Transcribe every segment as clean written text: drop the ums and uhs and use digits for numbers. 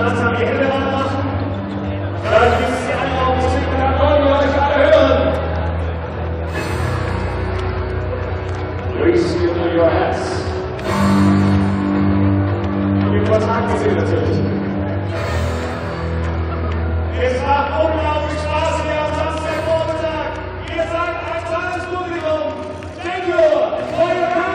Damen zusammen die Hände ran machen. Dann müssen Sie alle auf die Stimmen der Leute gerade hören. Please give me your hands. Und übertragen Sie natürlich. Es macht unglaublich Spaß hier am Samstagvormittag. Ihr seid ein tolles Publikum. Thank you for your coming.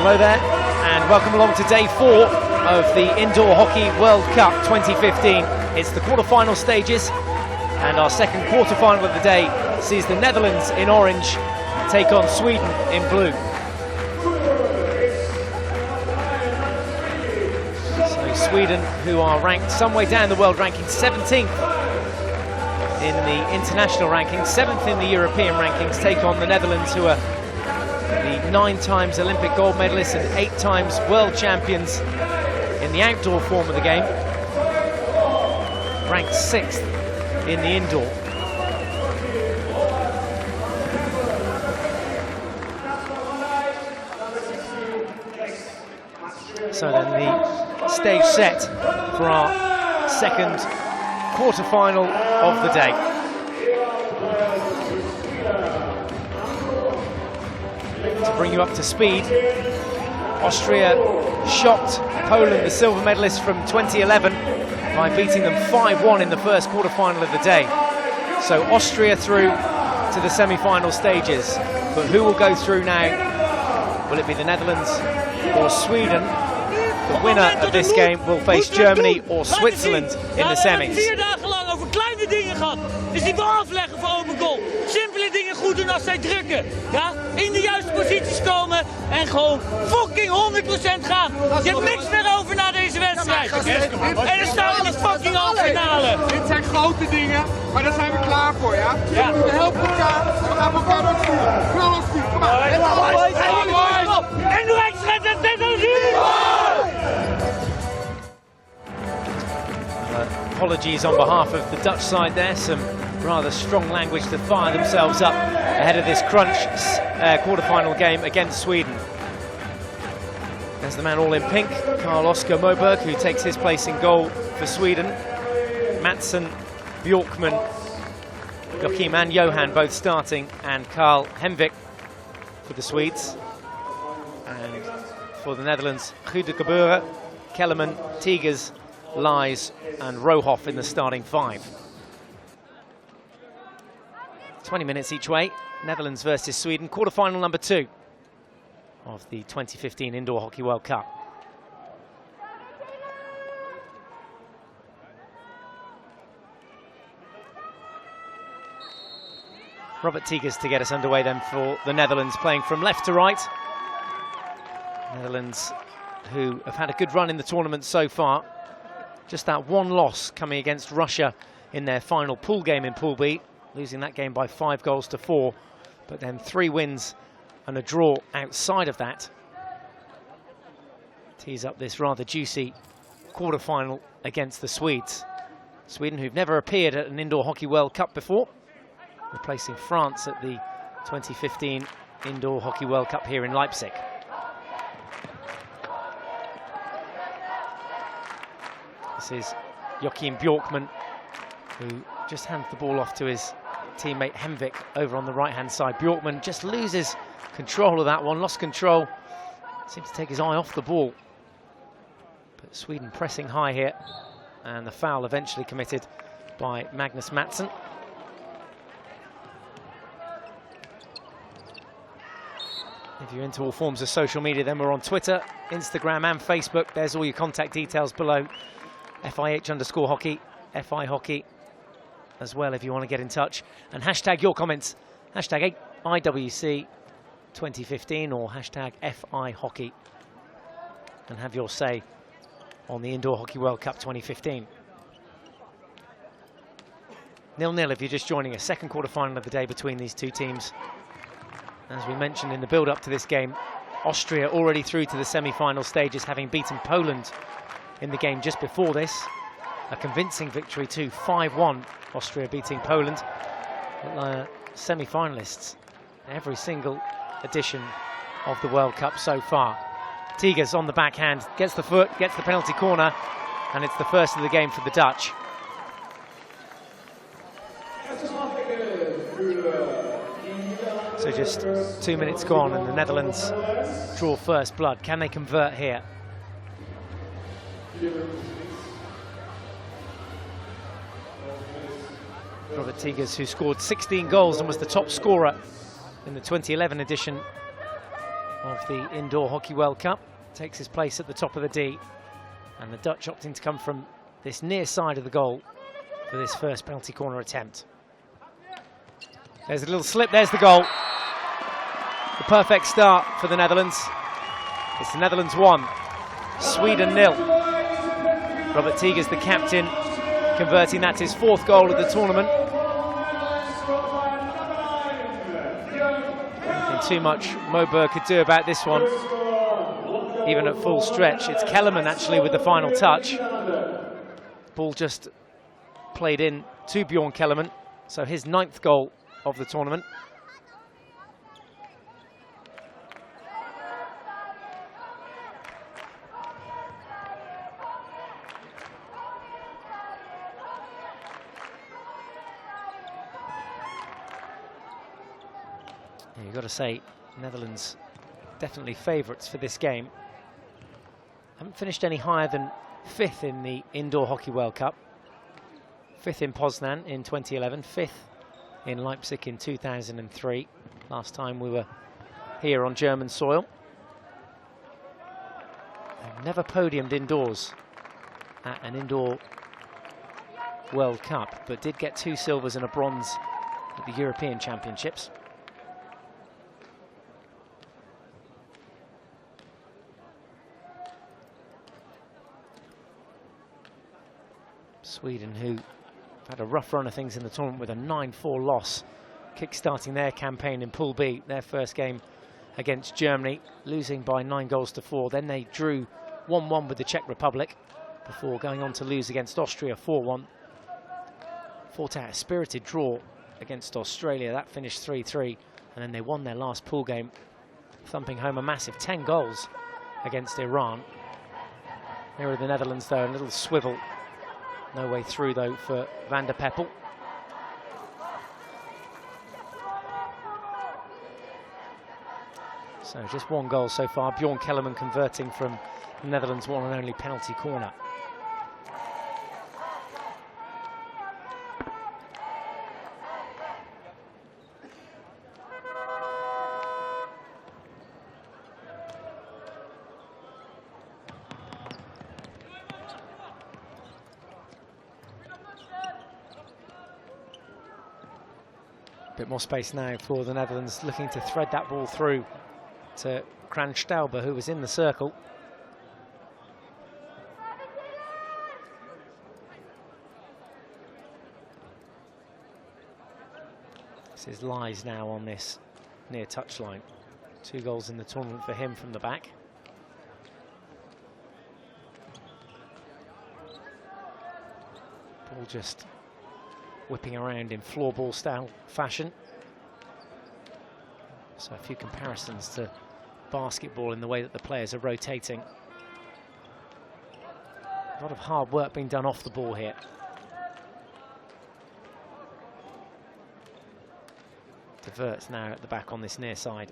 Hello there, and welcome along to day 4 of the Indoor Hockey World Cup 2015. It's the quarter-final stages, and our second quarter-final of the day sees the Netherlands in orange take on Sweden in blue. So Sweden, who are ranked some way down the world ranking, 17th in the international rankings, 7th in the European rankings, take on the Netherlands, who are the 9 times Olympic gold medalists and 8 times world champions in the outdoor form of the game, ranked 6th in the indoor. So then the stage set for our second quarter-final of the day. To bring you up to speed, Austria shocked Poland, the silver medalists from 2011, by beating them 5-1 in the first quarter-final of the day. So Austria through to the semi-final stages. But who will go through now? Will it be the Netherlands or Sweden? The winner of this game will face Germany or Switzerland in the semis. Dus die bal afleggen voor open goal. Simpele dingen goed doen als zij drukken. Ja? In de juiste posities komen en gewoon fucking 100% gaan. Je hebt niks meer over na deze wedstrijd. En dan staan we in de fucking halve finale. Dit zijn grote dingen, maar daar zijn we klaar voor, ja? Ja. We helpen elkaar, we gaan elkaar ook sturen. Knal ons sturen, kom maar. En doe extra het net als jullie! apologies on behalf of the Dutch side there. Some rather strong language to fire themselves up ahead of this crunch quarter-final game against Sweden. There's the man all in pink, Carl-Oskar Moberg, who takes his place in goal for Sweden. Mattsson, Bjorkman, Joachim and Johan both starting, and Karl Hemvik for the Swedes. And for the Netherlands, Gudegebeuren, Kellerman, Tigers, Lies and Rohoff in the starting five. 20 minutes each way, Netherlands versus Sweden, quarter-final number 2 of the 2015 Indoor Hockey World Cup. Robert Tigers to get us underway then for the Netherlands, playing from left to right. Netherlands, who have had a good run in the tournament so far. Just that one loss coming against Russia in their final pool game in Pool B, losing that game by 5-4, but then 3 wins and a draw outside of that. Tees up this rather juicy quarter-final against the Swedes. Sweden, who've never appeared at an Indoor Hockey World Cup before, replacing France at the 2015 Indoor Hockey World Cup here in Leipzig. This is Joachim Bjorkman, who just hands the ball off to his teammate Hemvik over on the right-hand side. Bjorkman just loses control of that one, lost control, seems to take his eye off the ball. But Sweden pressing high here, and the foul eventually committed by Magnus Mattsson. If you're into all forms of social media, then we're on Twitter, Instagram and Facebook. There's all your contact details below. FIH_hockey, FI Hockey as well if you want to get in touch. And hashtag your comments, hashtag IWC 2015 or hashtag FI Hockey, and have your say on the Indoor Hockey World Cup 2015. 0-0 if you're just joining us. Second quarter-final of the day between these two teams. As we mentioned in the build-up to this game, Austria already through to the semi-final stages, having beaten Poland in the game just before this. A convincing victory too, 5-1, Austria beating Poland. Semi-finalists every single edition of the World Cup so far. Tigers on the backhand, gets the foot, gets the penalty corner, and it's the first of the game for the Dutch. So just 2 minutes gone and the Netherlands draw first blood. Can they convert here? Robert Tigers, who scored 16 goals and was the top scorer in the 2011 edition of the Indoor Hockey World Cup, takes his place at the top of the D. And the Dutch opting to come from this near side of the goal for this first penalty corner attempt. There's a little slip, there's the goal. The perfect start for the Netherlands. It's the Netherlands 1, Sweden 0. Robert Tigers, the captain, converting that to his 4th goal of the tournament. Nothing too much Moberg could do about this one, even at full stretch. It's Kellerman actually with the final touch. Ball just played in to Bjorn Kellerman, so his 9th goal of the tournament. You've got to say, Netherlands definitely favourites for this game. Haven't finished any higher than 5th in the Indoor Hockey World Cup. 5th in Poznan in 2011, 5th in Leipzig in 2003. Last time we were here on German soil. They've never podiumed indoors at an Indoor World Cup, but did get 2 silvers and a bronze at the European Championships. Sweden, who had a rough run of things in the tournament with a 9-4 loss, kick-starting their campaign in Pool B, their first game against Germany, losing by 9-4. Then they drew 1-1 with the Czech Republic before going on to lose against Austria 4-1. Fought out a spirited draw against Australia. That finished 3-3, and then they won their last pool game, thumping home a massive 10 goals against Iran. Here are the Netherlands, though, a little swivel. No way through, though, for Van der Peppel. So just one goal so far. Bjorn Kellerman converting from the Netherlands' one and only penalty corner. Bit more space now for the Netherlands, looking to thread that ball through to Kranstauber, who was in the circle. This is Lies now on this near touchline. 2 goals in the tournament for him from the back. Ball just whipping around in floorball style fashion. So a few comparisons to basketball in the way that the players are rotating. A lot of hard work being done off the ball here. Diverts now at the back on this near side.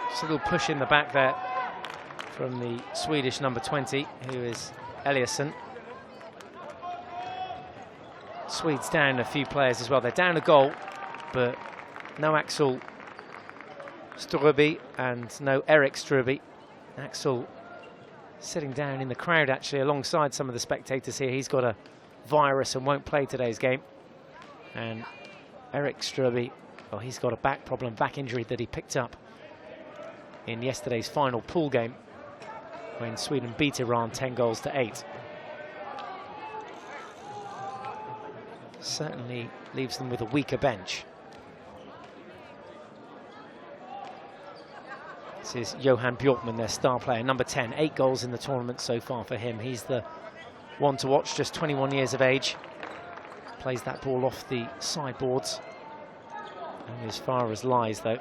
Just a little push in the back there from the Swedish number 20, who is Eliasson. Swedes down a few players as well. They're down a goal, but no Axel Ströby and no Erik Ströby. Axel sitting down in the crowd, actually, alongside some of the spectators here. He's got a virus and won't play today's game. And Erik Ströby, well, he's got a back problem, back injury that he picked up in yesterday's final pool game when Sweden beat Iran 10 goals to 8. Certainly leaves them with a weaker bench. This is Johan Bjorkman, their star player, number 10. 8 goals in the tournament so far for him. He's the one to watch, just 21 years of age. Plays that ball off the sideboards. Only as far as Lies, though.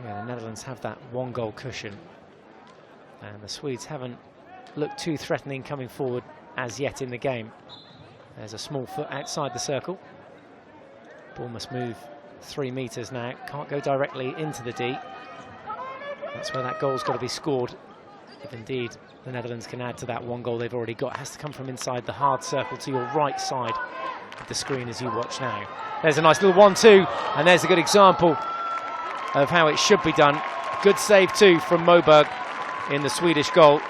Yeah, the Netherlands have that 1-goal cushion, and the Swedes haven't looked too threatening coming forward as yet in the game. There's a small foot outside the circle. Ball must move 3 meters now. Can't go directly into the D. That's where that goal's got to be scored. If indeed the Netherlands can add to that 1 goal they've already got. It has to come from inside the hard circle to your right side of the screen as you watch now. There's a nice little 1-2, and there's a good example of how it should be done. Good save too from Moberg in the Swedish goal.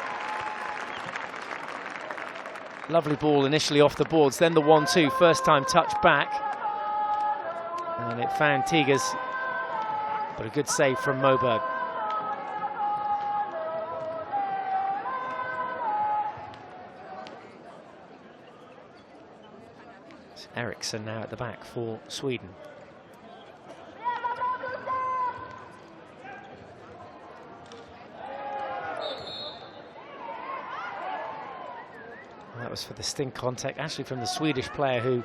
Lovely ball initially off the boards, then the 1-2, first time touch back. And it found Tigers, but a good save from Moberg. It's Eriksson now at the back for Sweden. That was for the stink contact, actually from the Swedish player who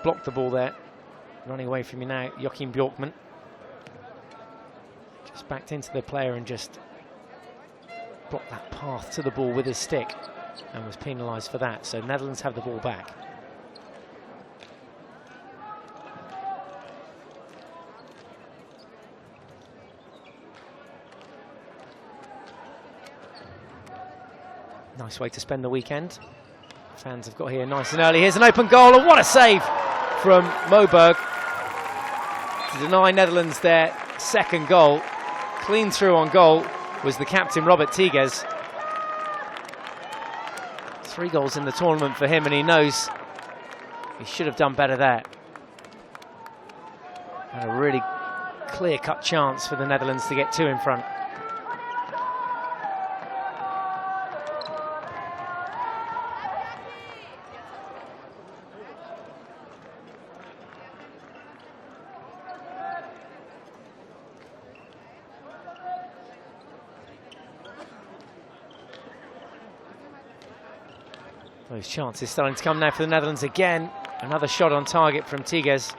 blocked the ball there. Running away from you now, Joachim Bjorkman. Just backed into the player and just blocked that path to the ball with his stick and was penalised for that. So Netherlands have the ball back. Nice way to spend the weekend. Fans have got here nice and early. Here's an open goal, and what a save from Moberg to deny Netherlands their 2nd goal. Clean through on goal was the captain, Robert Tigers. 3 goals in the tournament for him, and he knows He should have done better there. And a really clear-cut chance for the Netherlands to get 2 in front. Those chances starting to come now for the Netherlands again. Another shot on target from Tigges.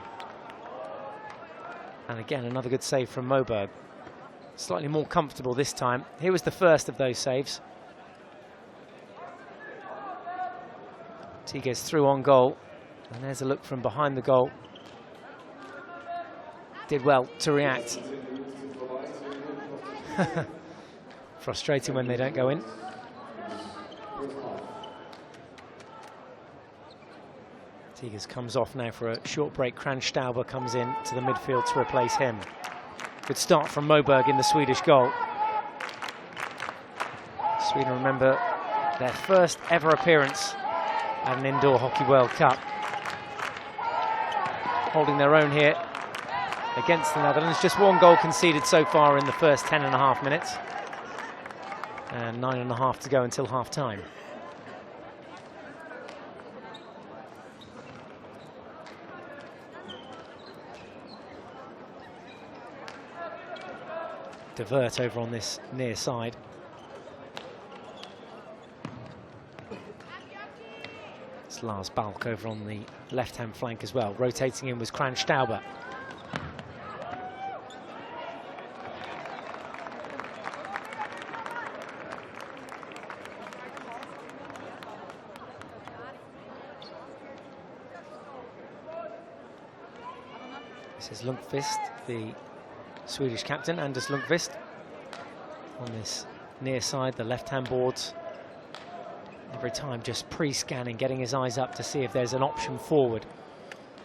And again, another good save from Moberg. Slightly more comfortable this time. Here was the first of those saves. Tigges through on goal. And there's a look from behind the goal. Did well to react. Frustrating when they don't go in. Tigges comes off now for a short break. Kranstauber comes in to the midfield to replace him. Good start from Moberg in the Swedish goal. Sweden, remember, their first ever appearance at an Indoor Hockey World Cup. Holding their own here against the Netherlands. Just 1 goal conceded so far in the first 10.5 minutes. And 9.5 to go until half-time. Divert over on this near side. It's Lars Balk over on the left-hand flank as well. Rotating in was Kranstauber. This is Lundqvist, the Swedish captain, Anders Lundqvist, on this near side, the left-hand boards. Every time just pre-scanning, getting his eyes up to see if there's an option forward.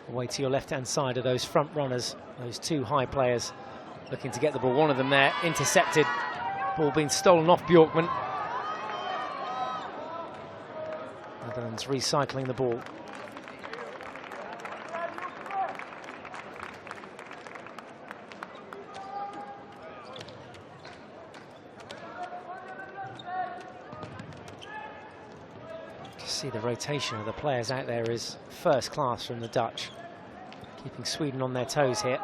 Away to your left-hand side are those front runners, those 2 high players looking to get the ball. One of them there, intercepted. Ball being stolen off Bjorkman. Netherlands recycling the ball. See, the rotation of the players out there is first class from the Dutch, keeping Sweden on their toes here.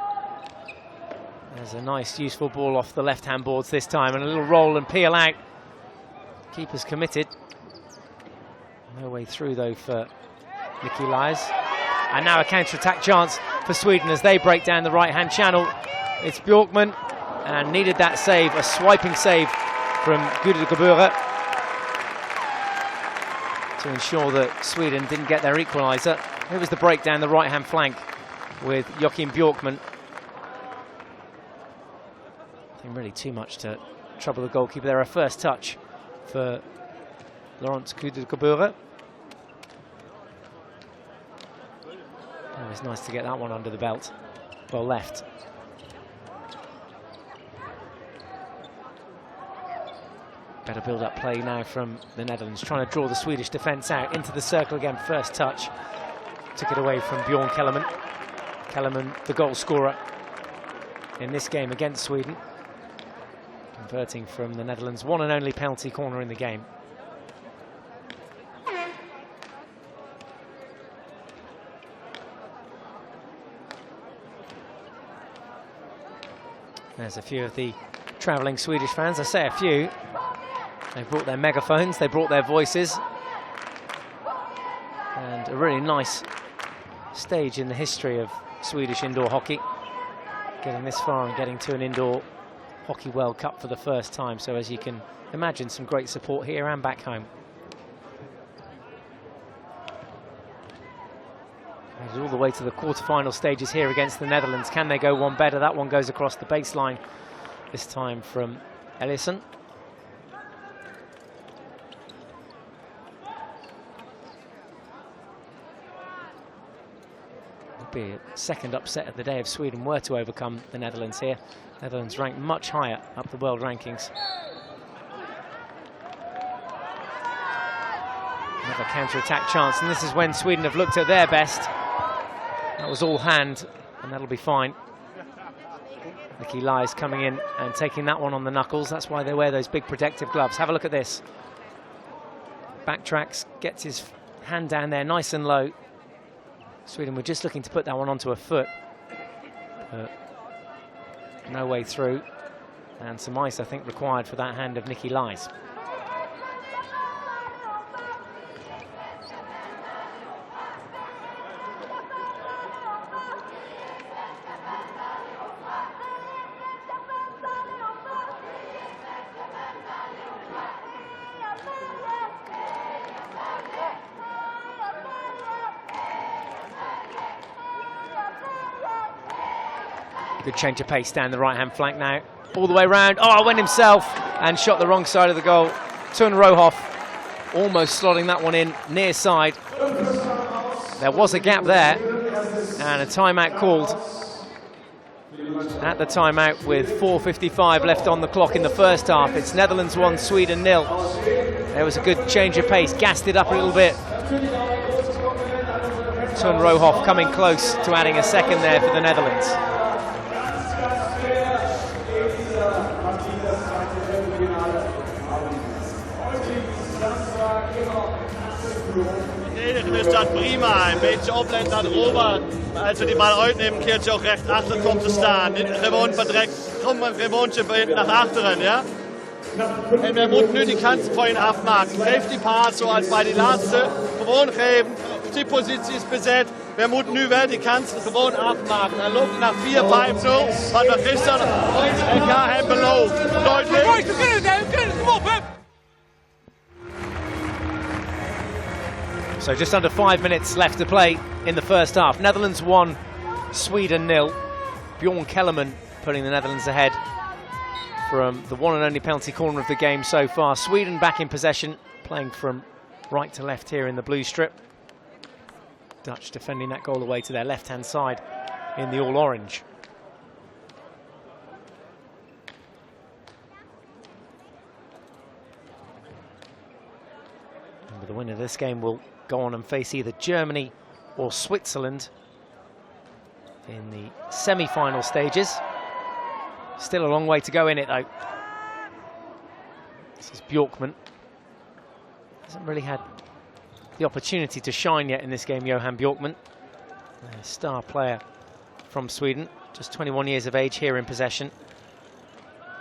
There's a nice useful ball off the left-hand boards this time, and a little roll and peel out. Keeper's committed. No way through though for Nicky Lies. And now a counter-attack chance for Sweden as they break down the right-hand channel. It's Bjorkman, and needed that save, a swiping save from Gudde to ensure that Sweden didn't get their equaliser. Here was the break down the right-hand flank with Joachim Bjorkman. Nothing really too much to trouble the goalkeeper there. A first touch for Laurens Gudde. Always nice to get that one under the belt. Well left. Better build-up play now from the Netherlands, trying to draw the Swedish defence out into the circle again. First touch, took it away from Bjorn Kellerman. Kellerman, the goal scorer in this game against Sweden, converting from the Netherlands' one and only penalty corner in the game. There's a few of the travelling Swedish fans. I say a few. They brought their megaphones, they brought their voices. And a really nice stage in the history of Swedish indoor hockey. Getting this far and getting to an Indoor Hockey World Cup for the first time. So as you can imagine, some great support here and back home. Made it all the way to the quarter-final stages here against the Netherlands. Can they go one better? That one goes across the baseline, this time from Ellison. Be a second upset of the day if Sweden were to overcome the Netherlands here. Netherlands ranked much higher up the world rankings. Another counter-attack chance, and this is when Sweden have looked at their best. That was all hand, and that'll be fine. Nicky Lies coming in and taking that one on the knuckles. That's why they wear those big protective gloves. Have a look at this. Backtracks, gets his hand down there nice and low. Sweden were just looking to put that one onto a foot. But no way through. And some ice, I think, required for that hand of Nicky Lies. Good change of pace down the right-hand flank now. All the way round. Oh, went himself and shot the wrong side of the goal. Tun Rohoff almost slotting that one in near side. There was a gap there and a timeout called at the timeout with 4:55 left on the clock in the first half. It's Netherlands 1, Sweden 0. There was a good change of pace, gassed it up a little bit. Tun Rohoff coming close to adding a second there for the Netherlands. Verdedigen is dat prima. Een beetje opletten naar Robert. Als we die bal uitnemen, keert je ook recht achter komt te staan. Niet gewoon verdrekt. Kom maar gewoon naar achteren, ja? En we moeten nu die kansen voor je afmaken. Geef die paas zoals bij die laatste. Gewoon geven. Die positie is bezet. We moeten nu wel die kansen gewoon afmaken. En loopt naar 4-5-0. Wat we gisteren elkaar hebben beloofd. Duidelijk. We kunnen het, kom op, hè! So just under 5 minutes left to play in the first half. Netherlands 1, Sweden 0. Bjorn Kellerman putting the Netherlands ahead from the one and only penalty corner of the game so far. Sweden back in possession, playing from right to left here in the blue strip. Dutch defending that goal away to their left-hand side in the all-orange. Remember, the winner of this game will go on and face either Germany or Switzerland in the semi-final stages. Still a long way to go in it, though. This is Bjorkman. Hasn't really had the opportunity to shine yet in this game, Johan Bjorkman. A star player from Sweden, just 21 years of age here in possession.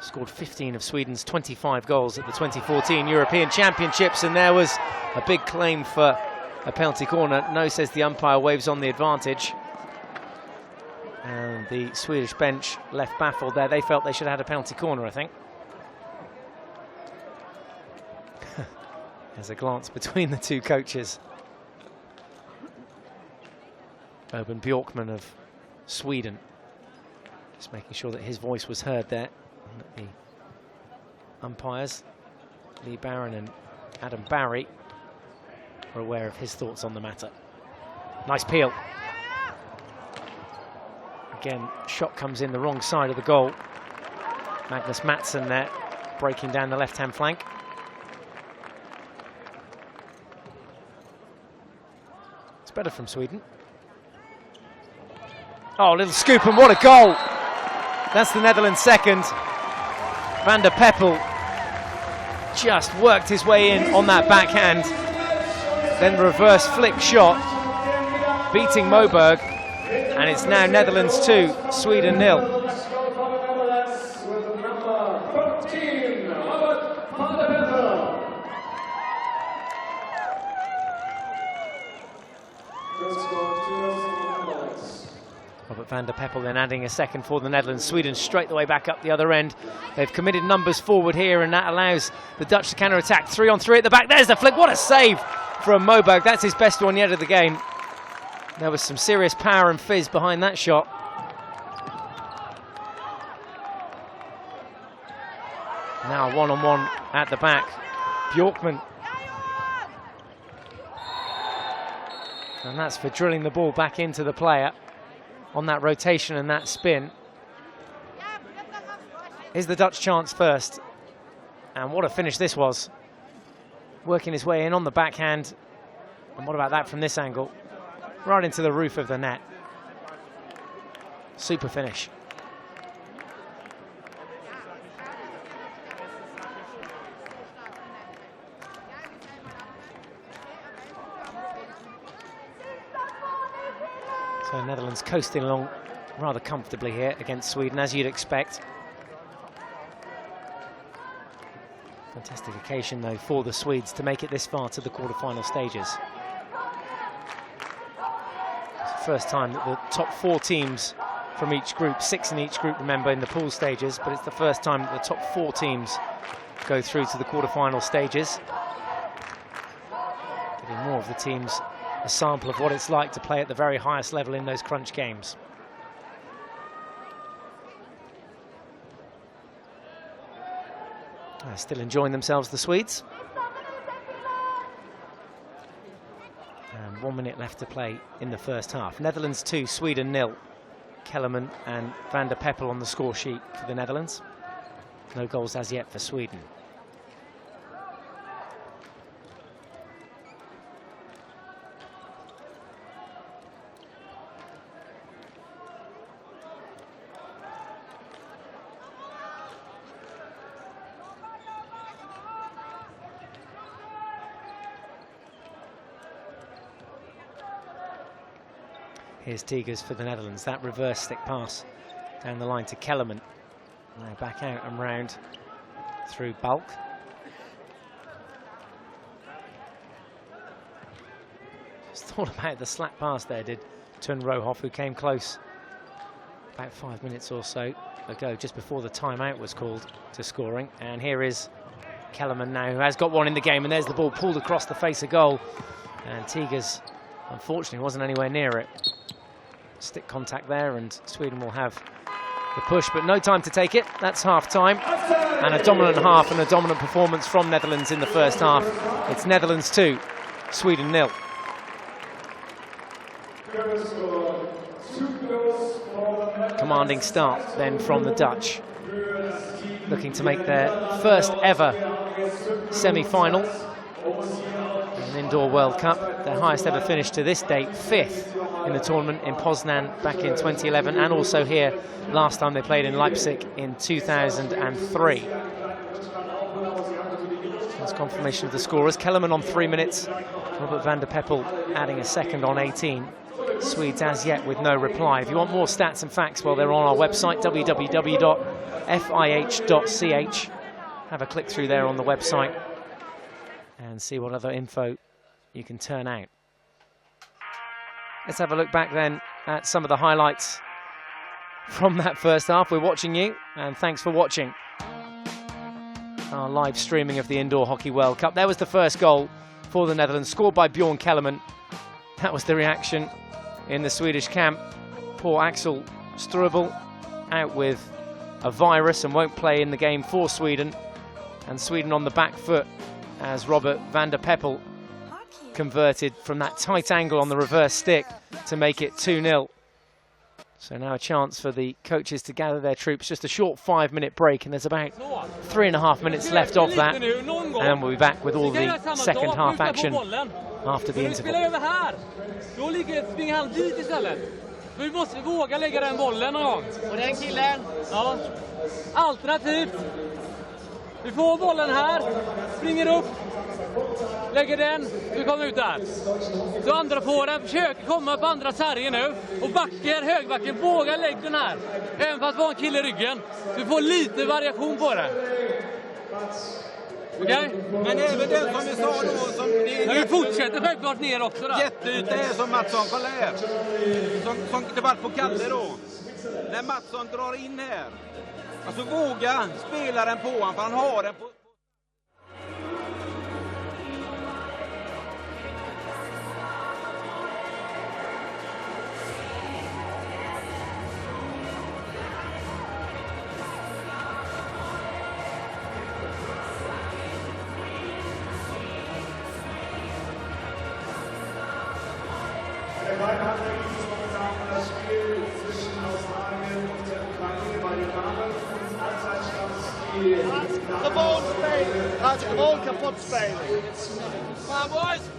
Scored 15 of Sweden's 25 goals at the 2014 European Championships, and there was a big claim for a penalty corner. No, says the umpire, waves on the advantage. And the Swedish bench left baffled there. They felt they should have had a penalty corner, I think. There's a glance between the two coaches. Urban Bjorkman of Sweden. Just making sure that his voice was heard there. And that the umpires, Lee Barron and Adam Barry, are aware of his thoughts on the matter. Nice peel. Again, shot comes in the wrong side of the goal. Magnus Mattsson there, breaking down the left-hand flank. It's better from Sweden. Oh, a little scoop, and what a goal! That's the Netherlands' second. Van der Peppel just worked his way in on that backhand. Then reverse flick shot, beating Moberg, and it's now Netherlands 2, Sweden 0. Robert van der Peppel then adding a second for the Netherlands. Sweden straight the way back up the other end. They've committed numbers forward here, and that allows the Dutch to counter-attack. 3-on-3 at the back. There's the flick. What a save from Moberg. That's his best one yet of the game. There was some serious power and fizz behind that shot. Now one-on-one at the back. Bjorkman. And that's for drilling the ball back into the player on that rotation and that spin. Here's the Dutch chance first. And what a finish this was. Working his way in on the backhand. And what about that from this angle? Right into the roof of the net. Super finish. So Netherlands coasting along rather comfortably here against Sweden, as you'd expect. Fantastic occasion, though, for the Swedes to make it this far to the quarter-final stages. It's the first time that the top 4 teams from each group, 6 in each group, remember, in the pool stages, but it's the first time that the top 4 teams go through to the quarter-final stages. Giving more of the teams a sample of what it's like to play at the very highest level in those crunch games. Still enjoying themselves, the Swedes. And 1 minute left to play in the first half. Netherlands 2, Sweden 0. Kellerman and Van der Peppel on the score sheet for the Netherlands. No goals as yet for Sweden. Here's Tigers for the Netherlands. That reverse stick pass down the line to Kellerman. Now back out and round through Bulk. Just thought about the slap pass there, did Tun Rohoff, who came close about 5 minutes or so ago, just before the timeout was called, to scoring. And here is Kellerman now, who has got one in the game, and there's the ball pulled across the face of goal. And Tigers, unfortunately, wasn't anywhere near it. Stick contact there, and Sweden will have the push, but no time to take it. That's half-time, and a dominant half and a dominant performance from Netherlands in the first half. It's Netherlands 2, Sweden 0. Commanding start then from the Dutch, looking to make their first ever semi-final in an indoor World Cup. Their highest ever finish to this date, 5th in the tournament in Poznan back in 2011, and also here last time they played in Leipzig in 2003. That's confirmation of the scorers. Kellerman on 3 minutes, Robert van der Peppel adding a second on 18. Swedes as yet with no reply. If you want more stats and facts, well, they're on our website, www.fih.ch. Have a click through there on the website and see what other info you can turn out. Let's have a look back then at some of the highlights from that first half. We're watching you, and thanks for watching our live streaming of the Indoor Hockey World Cup. There was the first goal for the Netherlands, scored by Bjorn Kellerman. That was the reaction in the Swedish camp. Poor Axel Strubel out with a virus and won't play in the game for Sweden. And Sweden on the back foot as Robert van der Peppel converted from that tight angle on the reverse stick to make it 2-0. So now a chance for the coaches to gather their troops. Just a short 5-minute break, and there's about 3.5 minutes left of that. And we'll be back with all the second half action after the interval. Vi måste våga lägga den bollen någon gång. Och den killen? Ja. Alternativt. Vi får bollen här, springer upp, lägger den, vi kommer ut där. Så andra får den, försöker komma på andra sargen nu. Och backen, högbacken, våga lägga den här. Även fast det var en kille i ryggen. Så vi får lite variation på det. Okej? Men även den som vi sa då, som det är vi fortsätter självklart ner också då. Jätteyta är som Mattsson, kolla här. Som det var på Kalle då. När Mattsson drar in här. Alltså våga spela den på honom, för han har den på... Gewoon kapot spelen. Come on, boys!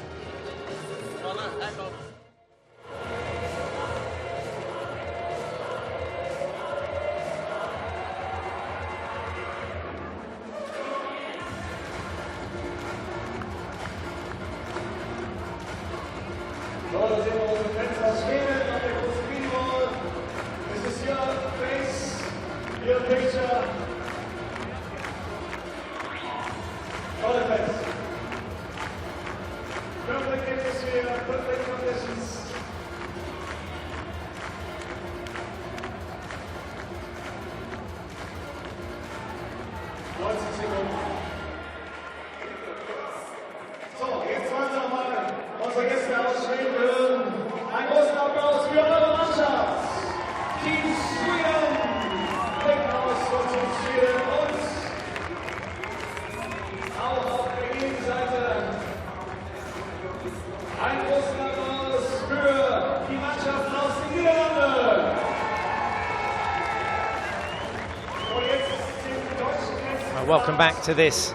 Welcome back to this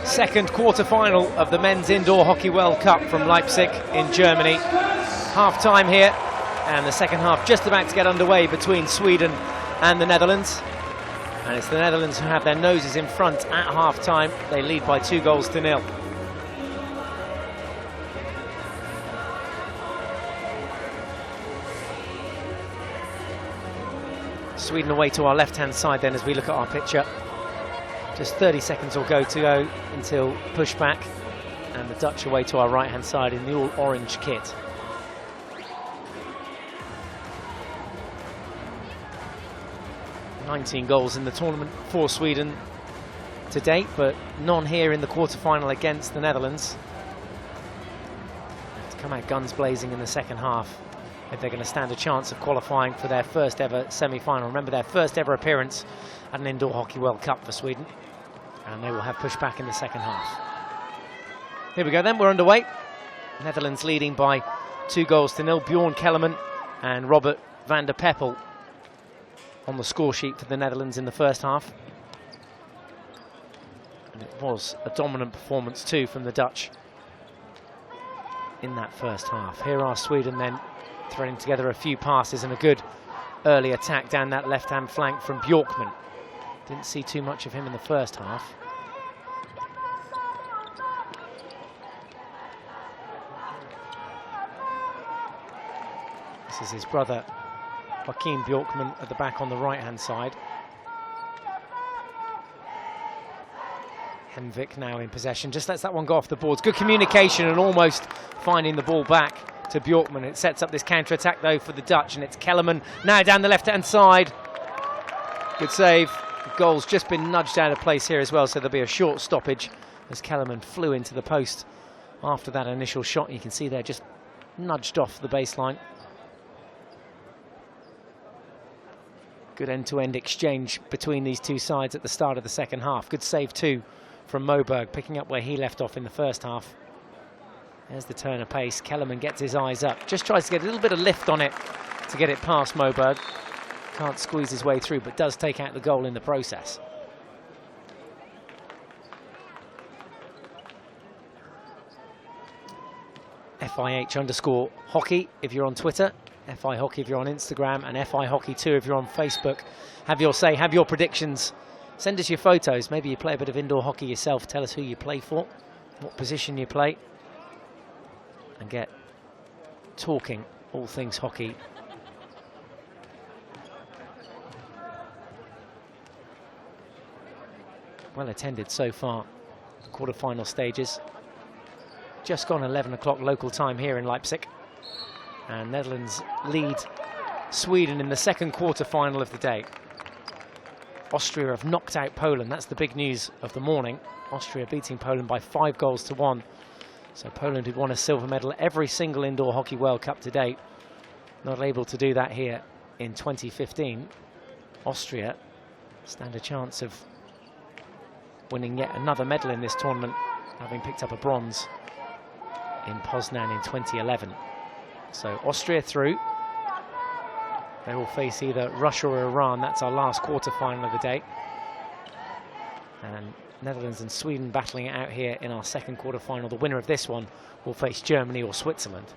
second quarter-final of the Men's Indoor Hockey World Cup from Leipzig in Germany. Half-time here, and the second half just about to get underway between Sweden and the Netherlands. And it's the Netherlands who have their noses in front at half-time. They lead by 2-0. Sweden away to our left-hand side then as we look at our picture. Just 30 seconds or go to go until pushback, and the Dutch away to our right-hand side in the all-orange kit. "19 goals in the tournament for Sweden to date, but none here in the quarter-final against the Netherlands. To come out guns blazing in the second half if they're going to stand a chance of qualifying for their first ever semi-final. Remember, their first ever appearance at an Indoor Hockey World Cup for Sweden. And they will have pushback in the second half. Here we go then, we're underway. Netherlands leading by 2-0. Bjorn Kellerman and Robert van der Peppel on the score sheet for the Netherlands in the first half. And it was a dominant performance too from the Dutch in that first half. Here are Sweden then threading together a few passes and a good early attack down that left-hand flank from Bjorkman. Didn't see too much of him in the first half. This is his brother, Joachim Bjorkman, at the back on the right-hand side. Henvik now in possession, just lets that one go off the boards. Good communication and almost finding the ball back to Bjorkman. It sets up this counter-attack though for the Dutch, and it's Kellerman now down the left-hand side. Good save. The goal's just been nudged out of place here as well, so there'll be a short stoppage as Kellerman flew into the post after that initial shot. You can see there just nudged off the baseline. Good end-to-end exchange between these two sides at the start of the second half. Good save too from Moberg, picking up where he left off in the first half. There's the turn of pace. Kellerman gets his eyes up, just tries to get a little bit of lift on it to get it past Moberg. Can't squeeze his way through, but does take out the goal in the process. FIH_hockey if you're on Twitter, FI Hockey if you're on Instagram, and FI Hockey 2 if you're on Facebook. Have your say, have your predictions. Send us your photos. Maybe you play a bit of indoor hockey yourself. Tell us who you play for, what position you play, and get talking all things hockey. Well attended so far, the quarter-final stages. Just gone 11 o'clock local time here in Leipzig. And Netherlands lead Sweden in the second quarter-final of the day. Austria have knocked out Poland. That's the big news of the morning. Austria beating Poland by 5-1. So Poland, who'd won a silver medal every single Indoor Hockey World Cup to date, not able to do that here in 2015. Austria stand a chance of winning yet another medal in this tournament, having picked up a bronze in Poznan in 2011. So Austria through. They will face either Russia or Iran. That's our last quarter-final of the day. And Netherlands and Sweden battling it out here in our second quarter-final. The winner of this one will face Germany or Switzerland.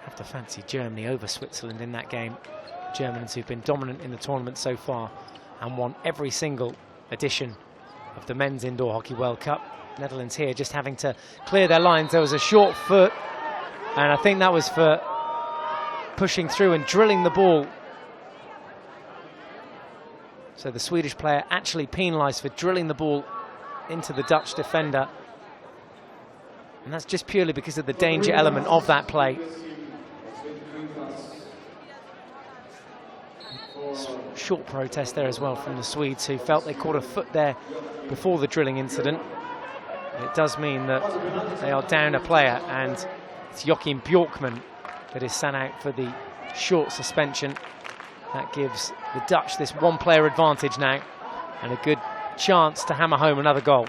Have to fancy Germany over Switzerland in that game. Germans who've been dominant in the tournament so far and won every single edition of the Men's Indoor Hockey World Cup. Netherlands here just having to clear their lines. There was a short foot, and I think that was for pushing through and drilling the ball. So the Swedish player actually penalised for drilling the ball into the Dutch defender. And that's just purely because of the danger element of that play. Short protest there as well from the Swedes, who felt they caught a foot there before the drilling incident. It does mean that they are down a player, and it's Joachim Bjorkman that is sent out for the short suspension. That gives the Dutch this one-player advantage now, and a good chance to hammer home another goal.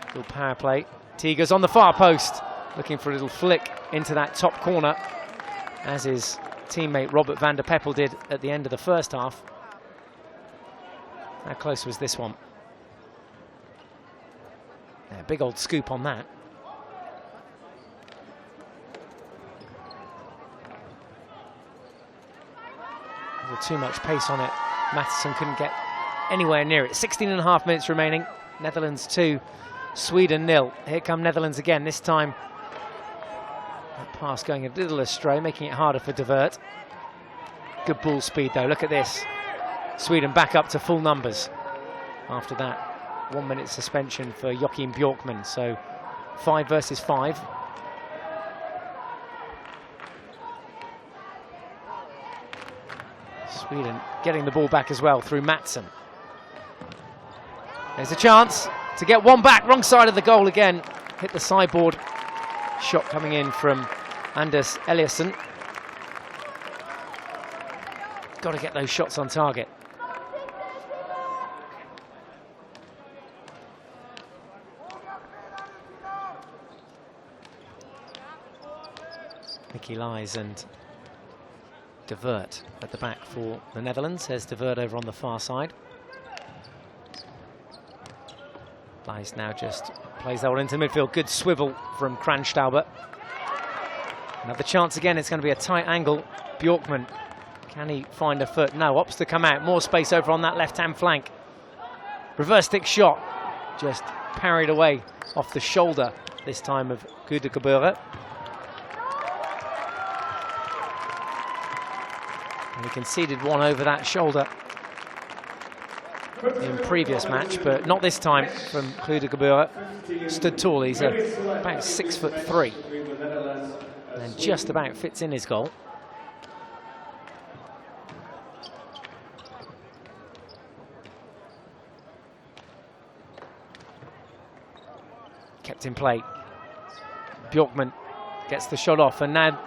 Little power play. Tigers on the far post, looking for a little flick into that top corner, as his teammate Robert van der Peppel did at the end of the first half. How close was this one? Yeah, big old scoop on that. With too much pace on it, Matheson couldn't get anywhere near it. 16.5 minutes remaining. Netherlands 2, Sweden 0. Here come Netherlands again. This time, that pass going a little astray, making it harder for De Wert. Good ball speed though. Look at this. Sweden back up to full numbers after that 1 minute suspension for Joachim Bjorkman. So 5 versus 5. Sweden getting the ball back as well through Mattsson. There's a chance to get one back, wrong side of the goal again. Hit the sideboard. Shot coming in from Anders Eliasson. Got to get those shots on target. Mickey Lies and De Wert at the back for the Netherlands. There's De Wert over on the far side. Lies now just plays that one into midfield. Good swivel from Kranstauber. Another chance again. It's going to be a tight angle. Bjorkman, can he find a foot? No, opts to come out. More space over on that left-hand flank. Reverse stick shot. Just parried away off the shoulder, this time of Kudegebure. And he conceded one over that shoulder in previous match, but not this time from Kudegebure. Stood tall. He's about 6'3", and just about fits in his goal. Kept in play. Bjorkman gets the shot off, and now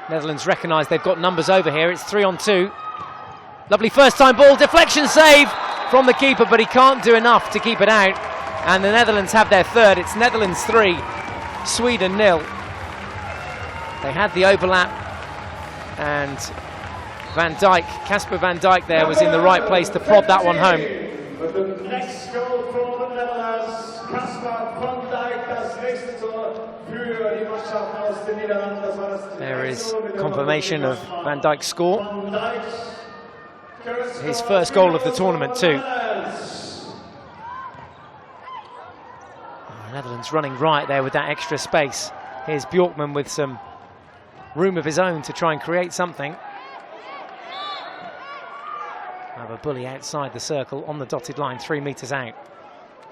Netherlands recognise they've got numbers over here. It's 3-on-2. Lovely first time ball, deflection save from the keeper, but he can't do enough to keep it out. And the Netherlands have their third. It's Netherlands 3, Sweden 0. They had the overlap, and Van Dijk, Casper Van Dijk there was in the right place to prod that one home. Next goal for the Netherlands, Casper Van Dijk, das nächste Tor für die Mannschaft aus den Niederlanden. There is confirmation of Van Dijk's score. His first goal of the tournament too. The Netherlands running right there with that extra space. Here's Bjorkman with some room of his own to try and create something. Have a bully outside the circle on the dotted line, 3 meters out.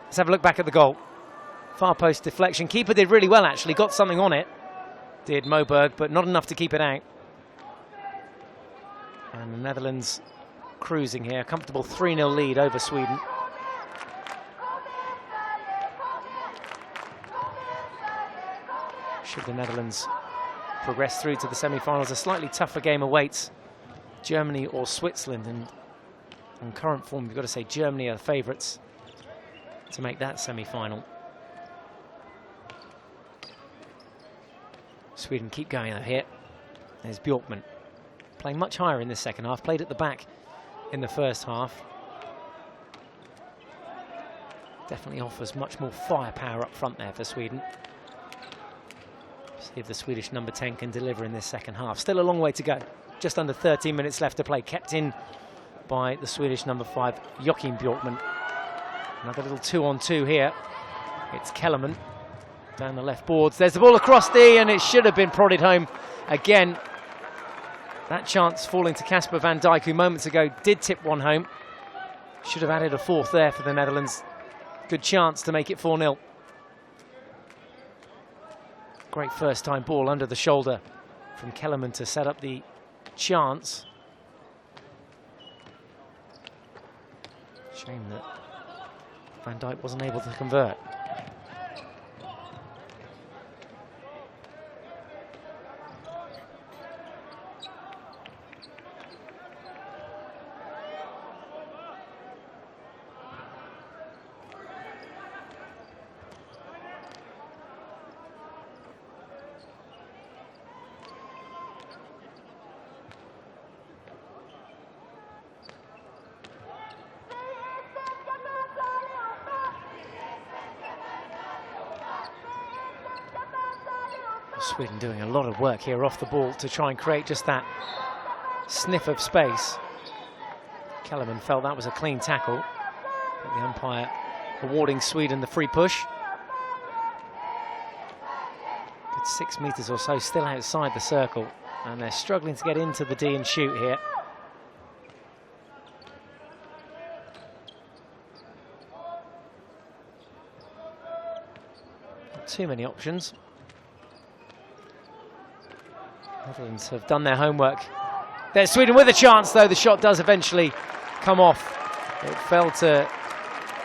Let's have a look back at the goal. Far post deflection. Keeper did really well actually, got something on it. Did Moberg, but not enough to keep it out. And the Netherlands cruising here, comfortable 3-0 lead over Sweden. Should the Netherlands progress through to the semi-finals, a slightly tougher game awaits Germany or Switzerland, and on current form you've got to say Germany are the favourites to make that semi-final. Sweden keep going though here. There's Bjorkman, playing much higher in this second half, played at the back in the first half. Definitely offers much more firepower up front there for Sweden. See if the Swedish number 10 can deliver in this second half. Still a long way to go. Just under 13 minutes left to play. Kept in by the Swedish number 5, Joachim Bjorkman. Another little 2-on-2 here. It's Kellerman down the left boards. There's the ball across D, and it should have been prodded home again. That chance falling to Casper van Dijk, who moments ago did tip one home. Should have added a fourth there for the Netherlands. Good chance to make it 4-0. Great first time ball under the shoulder from Kellerman to set up the chance. Shame that Van Dijk wasn't able to convert. Sweden doing a lot of work here off the ball to try and create just that sniff of space. Kellerman felt that was a clean tackle, but the umpire awarding Sweden the free push. Good 6 meters or so still outside the circle, and they're struggling to get into the D and shoot here. Not too many options. Netherlands have done their homework. There's Sweden with a chance, though. The shot does eventually come off. It fell to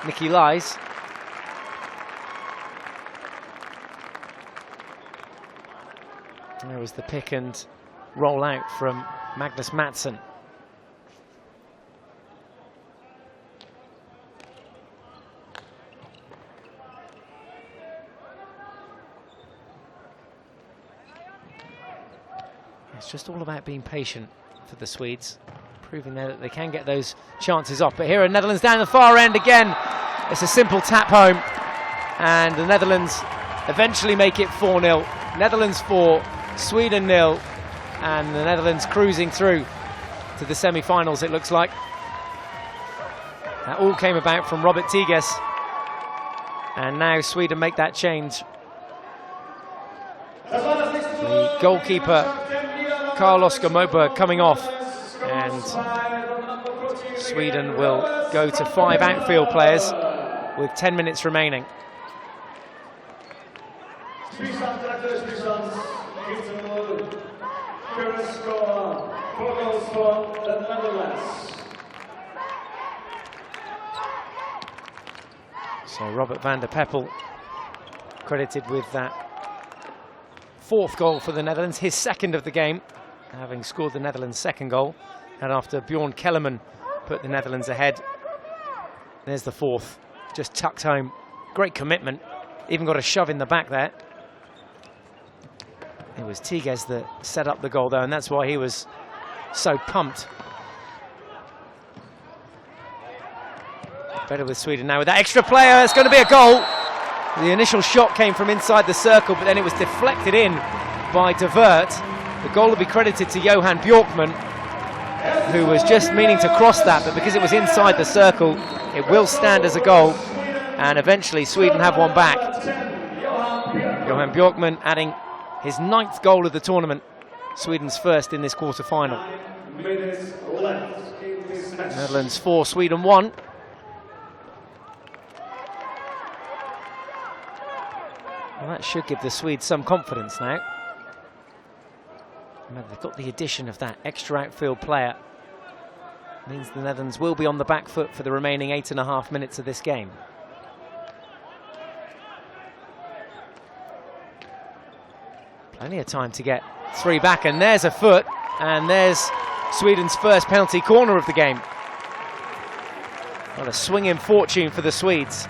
Nicky Lies. There was the pick and roll out from Magnus Mattsson. It's just all about being patient for the Swedes, proving that they can get those chances off. But here are Netherlands down the far end again. It's a simple tap home, and the Netherlands eventually make it 4-0. Netherlands 4, Sweden 0, and the Netherlands cruising through to the semi-finals, it looks like. That all came about from Robert Tigges, and now Sweden make that change. The goalkeeper Carlos Gamoba coming off, and Sweden will go to 5 outfield players with 10 minutes remaining. So Robert van der Peppel credited with that 4th goal for the Netherlands, his 2nd of the game, having scored the Netherlands' 2nd goal. And after Bjorn Kellerman put the Netherlands ahead, there's the 4th, just tucked home. Great commitment, even got a shove in the back there. It was Tigges that set up the goal though, and that's why he was so pumped. Better with Sweden now with that extra player. It's going to be a goal. The initial shot came from inside the circle, but then it was deflected in by De Wert. The goal will be credited to Johan Bjorkman, who was just meaning to cross that, but because it was inside the circle, it will stand as a goal, and eventually Sweden have one back. Johan Bjorkman adding his 9th goal of the tournament, Sweden's 1st in this quarter-final. Netherlands 4, Sweden 1. Well, that should give the Swedes some confidence now. Remember, they've got the addition of that extra outfield player. Means the Netherlands will be on the back foot for the remaining 8.5 minutes of this game. Plenty of time to get 3 back, and there's a foot, and there's Sweden's first penalty corner of the game. What a swinging fortune for the Swedes.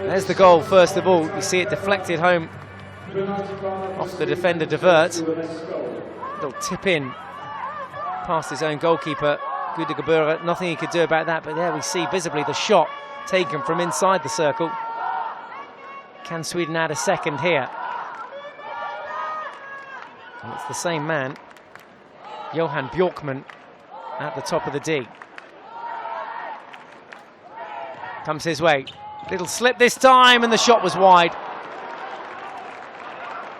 There's the goal, first of all. You see it deflected home off the defender De Wert. Little tip in past his own goalkeeper, Gudegebure. Nothing he could do about that, but there we see visibly the shot taken from inside the circle. Can Sweden add a second here? And it's the same man, Johan Bjorkman, at the top of the D. comes his way. Little slip this time, and the shot was wide.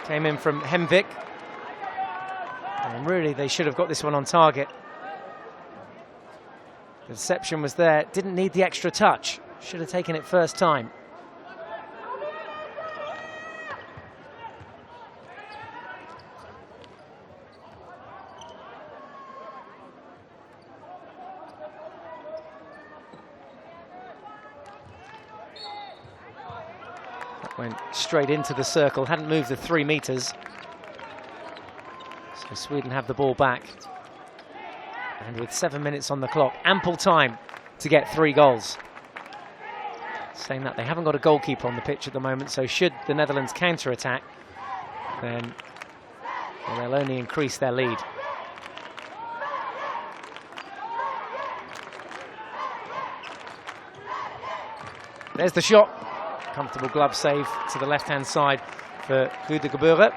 Came in from Hemvik. And really, they should have got this one on target. The deception was there. Didn't need the extra touch. Should have taken it first time. Went straight into the circle, hadn't moved the 3 meters. So Sweden have the ball back. And with 7 minutes on the clock, ample time to get 3 goals. Saying that, they haven't got a goalkeeper on the pitch at the moment, so should the Netherlands counter-attack, then they'll only increase their lead. There's the shot. Comfortable glove save to the left-hand side for Rudegebeure.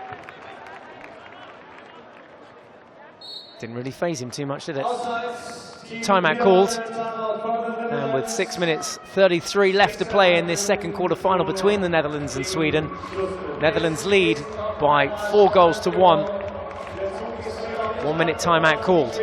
Didn't really faze him too much, did it? Timeout called. And with 6 minutes 33 left to play in this second quarter-final between the Netherlands and Sweden. Netherlands lead by 4 goals to 1. 1 minute timeout called.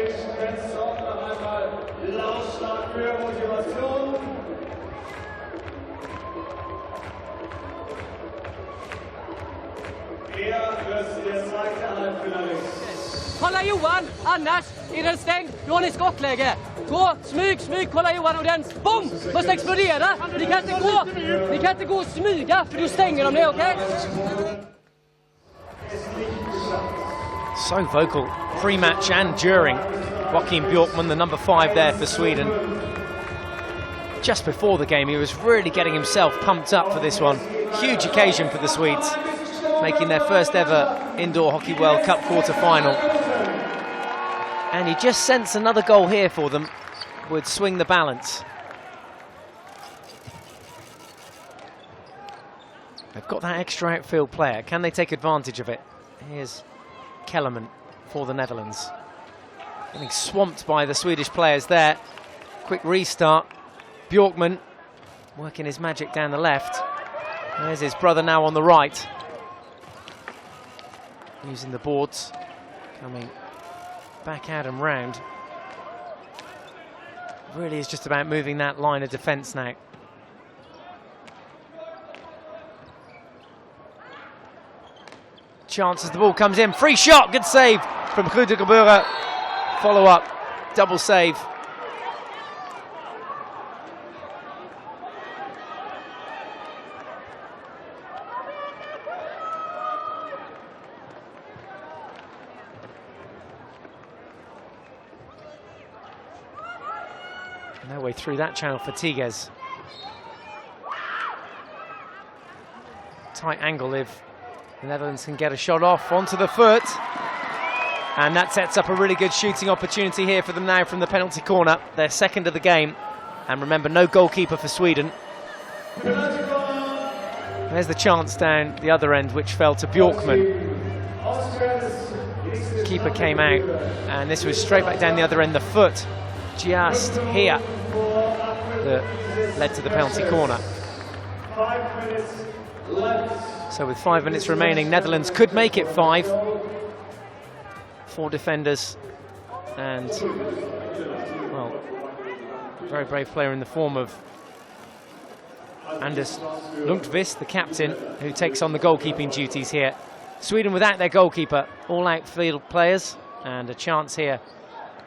Kolla Johan, annars är den stängd. Du har ni skottläge. Gå, smyg, kolla Johan och den, boom, måste explodera. Ni kan inte gå och smyga för du stänger dem det, okej? So vocal pre-match and during. Joachim Björkman, the number 5 there for Sweden. Just before the game, he was really getting himself pumped up for this one. Huge occasion for the Swedes, making their first ever Indoor Hockey World Cup quarter-final. And he just sensed another goal here for them would swing the balance. They've got that extra outfield player. Can they take advantage of it? Here's Kellerman for the Netherlands. Getting swamped by the Swedish players there. Quick restart. Björkman working his magic down the left. There's his brother now on the right. Using the boards. Coming back out and round. Really is just about moving that line of defence now. Chance as the ball comes in. Free shot. Good save from Rudegebeure. Follow up. Double save. No way through that channel for Tigges. Tight angle if the Netherlands can get a shot off onto the foot. And that sets up a really good shooting opportunity here for them now from the penalty corner. Their second of the game. And remember, no goalkeeper for Sweden. There's the chance down the other end, which fell to Björkman. Keeper came out, and this was straight back down the other end, the foot just here that led to the penalty corner. 5 minutes left. So with 5 minutes remaining, Netherlands could make it 5. 4 defenders and, well, a very brave player in the form of Anders Lundqvist, the captain, who takes on the goalkeeping duties here. Sweden without their goalkeeper, all outfield players, and a chance here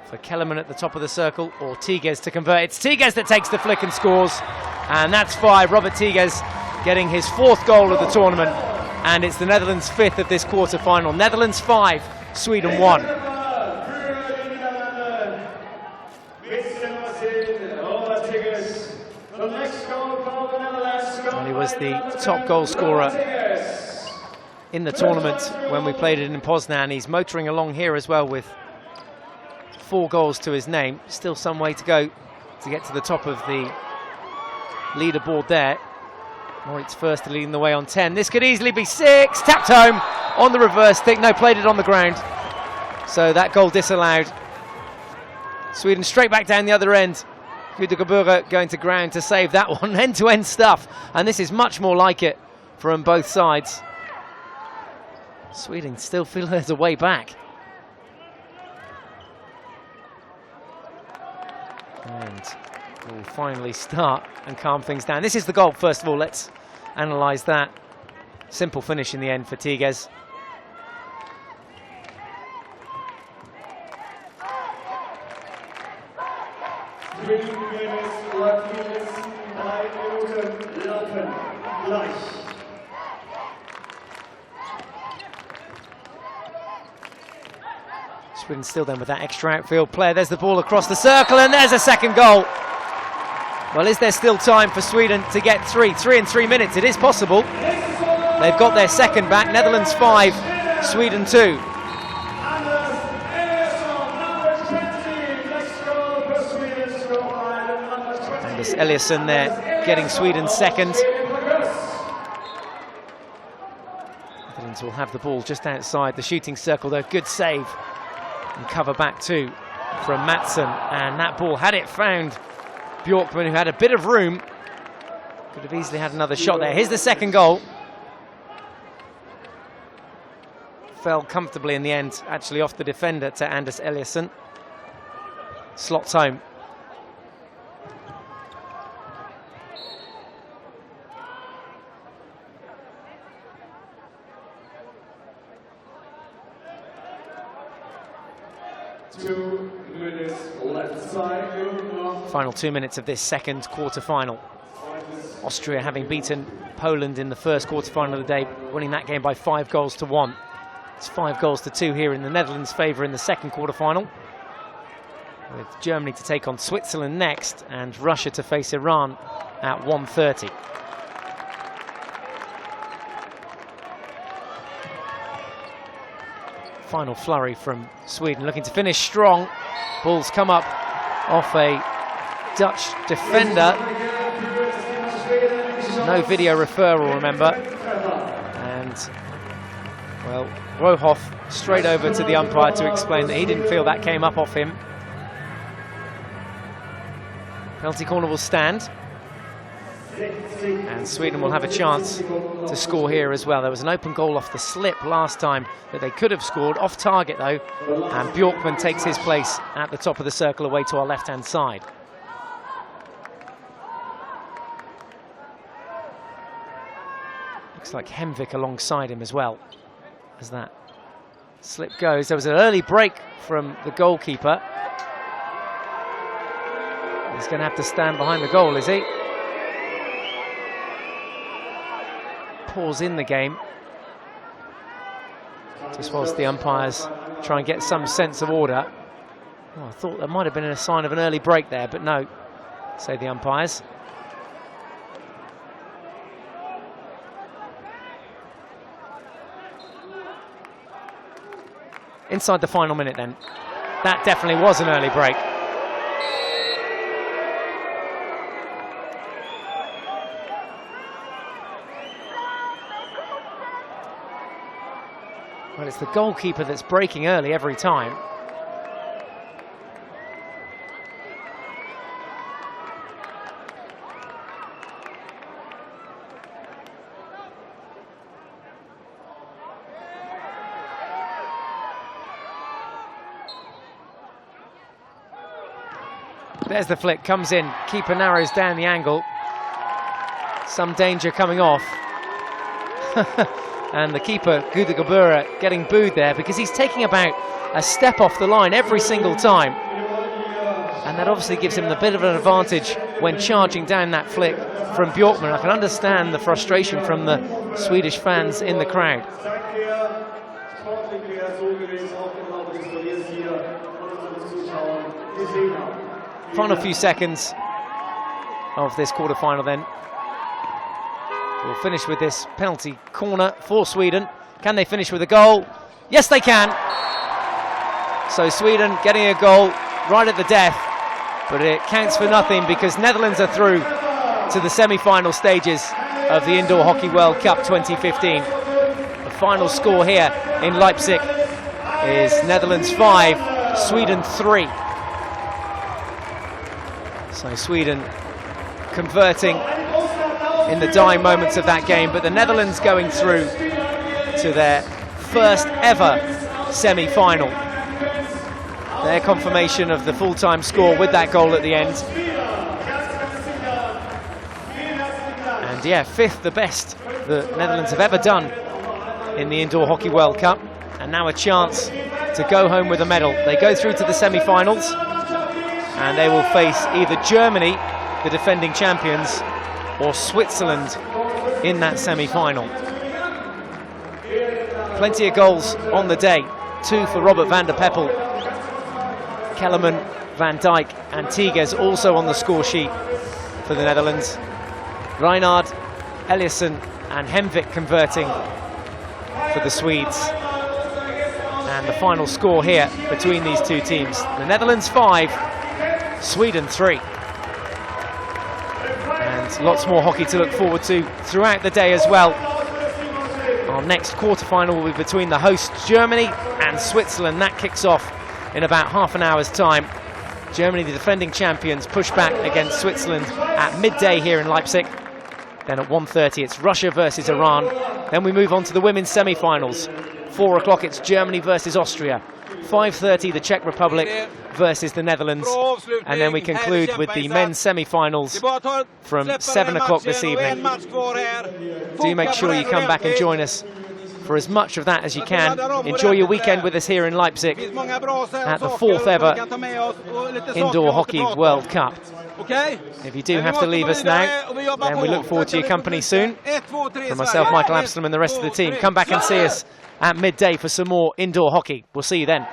for Kellerman at the top of the circle, or Tigges to convert. It's Tigges that takes the flick and scores, and that's 5. Robert Tigges getting his 4th goal of the tournament, and it's the Netherlands' 5th of this quarter-final. Netherlands 5, Sweden 1. And he was the top goal scorer in the tournament when we played it in Poznan. He's motoring along here as well with 4 goals to his name. Still some way to go to get to the top of the leaderboard there. Moritz first leading the way on 10. This could easily be 6. Tapped home on the reverse stick. No, played it on the ground. So that goal disallowed. Sweden straight back down the other end. Gütergebühre going to ground to save that one. End-to-end stuff, and this is much more like it from both sides. Sweden still feel there's a way back. And we'll finally start and calm things down. This is the goal, first of all. Let's analyse that. Simple finish in the end for Tigges. Sweden still then with that extra outfield player. There's the ball across the circle, and there's a second goal. Well, is there still time for Sweden to get 3 in 3 minutes? It is possible. They've got their second back. Netherlands 5, Sweden 2. Anders Eliasson there getting Sweden's second. Netherlands will have the ball just outside the shooting circle though. Good save. And cover back too from Mattsson, and that ball, had it found Bjorkman, who had a bit of room, could have easily had another shot there. Here's the second goal. Fell comfortably in the end, actually off the defender to Anders Eliasson. Slots home. Final 2 minutes of this second quarter-final. Austria having beaten Poland in the first quarter-final of the day, winning that game by 5 goals to 1. It's 5 goals to 2 here in the Netherlands' favour in the second quarter-final, with Germany to take on Switzerland next and Russia to face Iran at 1:30. Final flurry from Sweden, looking to finish strong. Balls come up off a Dutch defender. No video referral, remember. And, well, Rohoff straight over to the umpire to explain that he didn't feel that came up off him. Penalty corner will stand. And Sweden will have a chance to score here as well. There was an open goal off the slip last time that they could have scored, off target though, and Bjorkman takes his place at the top of the circle away to our left-hand side. Looks like Hemvik alongside him as well, as that slip goes. There was an early break from the goalkeeper. He's going to have to stand behind the goal, is he? Pause in the game, just whilst the umpires try and get some sense of order. Oh, I thought there might have been a sign of an early break there, but no, say the umpires. Inside the final minute then. That definitely was an early break. Well, it's the goalkeeper that's breaking early every time. There's the flick, comes in, keeper narrows down the angle. Some danger coming off. And the keeper, Gütergebühre, getting booed there because he's taking about a step off the line every single time. And that obviously gives him a bit of an advantage when charging down that flick from Bjorkman. I can understand the frustration from the Swedish fans in the crowd. Final few seconds of this quarter-final then. We'll finish with this penalty corner for Sweden. Can they finish with a goal? Yes, they can. So Sweden getting a goal right at the death, but it counts for nothing because Netherlands are through to the semi-final stages of the Indoor Hockey World Cup 2015. The final score here in Leipzig is Netherlands 5, Sweden 3. So Sweden converting in the dying moments of that game, but the Netherlands going through to their first ever semi-final. Their confirmation of the full-time score with that goal at the end. And yeah, 5th the best the Netherlands have ever done in the Indoor Hockey World Cup. And now a chance to go home with a medal. They go through to the semi-finals and they will face either Germany, the defending champions, or Switzerland in that semi-final. Plenty of goals on the day. 2 for Robert van der Peppel. Kellerman, Van Dijk and Tigges also on the score sheet for the Netherlands. Reinhard, Eliasson and Hemvik converting for the Swedes. And the final score here between these two teams. The Netherlands 5, Sweden 3. And lots more hockey to look forward to throughout the day as well. Our next quarter-final will be between the hosts Germany and Switzerland. That kicks off in about half an hour's time. Germany, the defending champions, push back against Switzerland at midday here in Leipzig. Then at 1:30 it's Russia versus Iran. Then we move on to the women's semi-finals. 4 o'clock it's Germany versus Austria. 5:30 the Czech Republic versus the Netherlands. And then we conclude with the men's semi-finals from 7 o'clock this evening. Do make sure you come back and join us for as much of that as you can. Enjoy your weekend with us here in Leipzig at the 4th ever Indoor Hockey World Cup. If you do have to leave us now, then we look forward to your company soon. From myself, Michael Absalom and the rest of the team, come back and see us at midday for some more indoor hockey. We'll see you then.